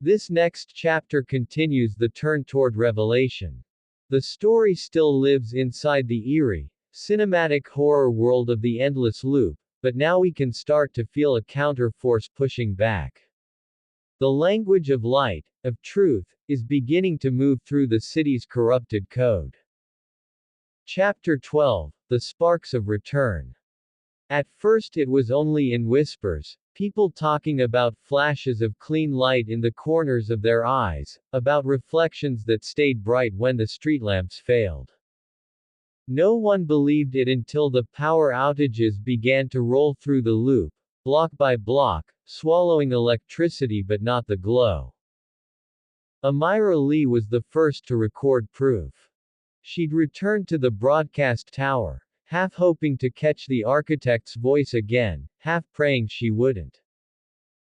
This next chapter continues the turn toward revelation. The story still lives inside the eerie, cinematic horror world of the endless loop, but now we can start to feel a counter-force pushing back. The language of light, of truth, is beginning to move through the city's corrupted code. Chapter 12, The Sparks of Return. At first it was only in whispers, people talking about flashes of clean light in the corners of their eyes, about reflections that stayed bright when the street lamps failed. No one believed it until the power outages began to roll through the loop, block by block, swallowing electricity but not the glow. Amira Lee was the first to record proof. She'd returned to the broadcast tower, half hoping to catch the architect's voice again, half praying she wouldn't.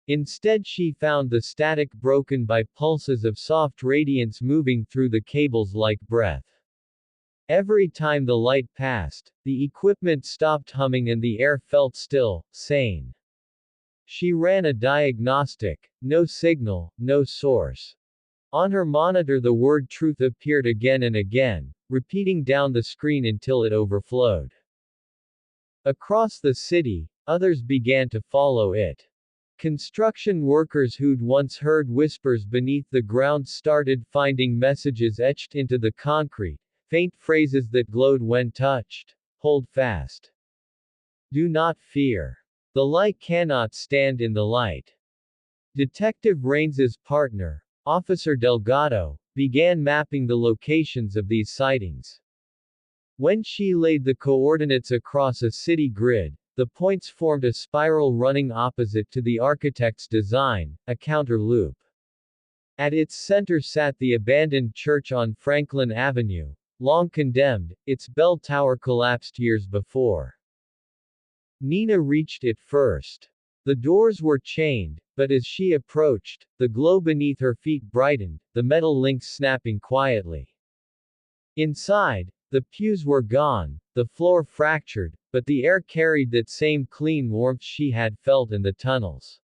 Instead she found the static broken by pulses of soft radiance moving through the cables like breath. Every time the light passed, the equipment stopped humming and the air felt still, sane. She ran a diagnostic. No signal, no source. On her monitor the word truth appeared again and again, repeating down the screen until it overflowed. Across the city, others began to follow it. Construction workers who'd once heard whispers beneath the ground started finding messages etched into the concrete, faint phrases that glowed when touched. Hold fast. Do not fear. The light cannot stand in the light. Detective Rains's partner, Officer Delgado, began mapping the locations of these sightings. When she laid the coordinates across a city grid, the points formed a spiral running opposite to the architect's design, a counter loop. At its center sat the abandoned church on Franklin Avenue, long condemned, its bell tower collapsed years before. Nina reached it first. The doors were chained, but as she approached, the glow beneath her feet brightened, the metal links snapping quietly. Inside, the pews were gone, the floor fractured, but the air carried that same clean warmth she had felt in the tunnels.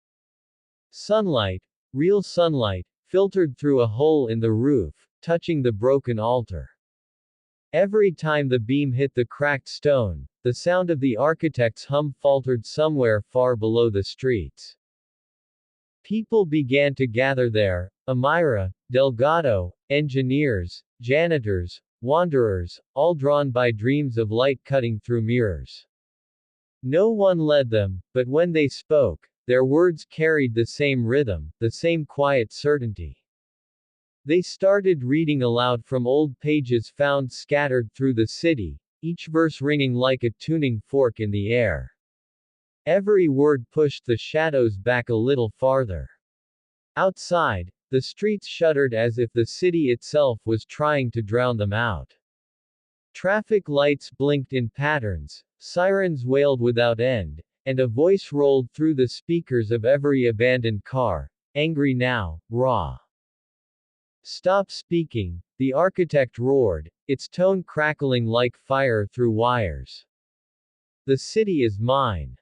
Sunlight, real sunlight, filtered through a hole in the roof, touching the broken altar. Every time the beam hit the cracked stone, the sound of the architect's hum faltered somewhere far below the streets. People began to gather there, Amira, Delgado, engineers, janitors, wanderers, all drawn by dreams of light cutting through mirrors. No one led them, but when they spoke, their words carried the same rhythm, the same quiet certainty. They started reading aloud from old pages found scattered through the city, each verse ringing like a tuning fork in the air. Every word pushed the shadows back a little farther. Outside, the streets shuddered as if the city itself was trying to drown them out. Traffic lights blinked in patterns, sirens wailed without end, and a voice rolled through the speakers of every abandoned car, angry now, raw. Stop speaking, the architect roared, its tone crackling like fire through wires. The city is mine.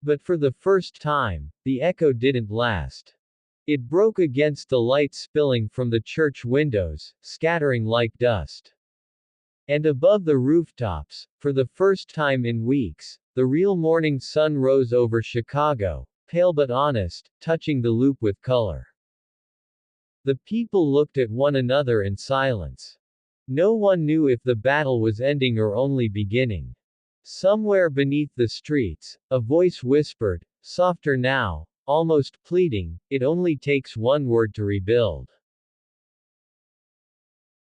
But for the first time, the echo didn't last. It broke against the light spilling from the church windows, scattering like dust. And above the rooftops, for the first time in weeks, the real morning sun rose over Chicago, pale but honest, touching the loop with color. The people looked at one another in silence. No one knew if the battle was ending or only beginning. Somewhere beneath the streets, a voice whispered, softer now, almost pleading, it only takes one word to rebuild.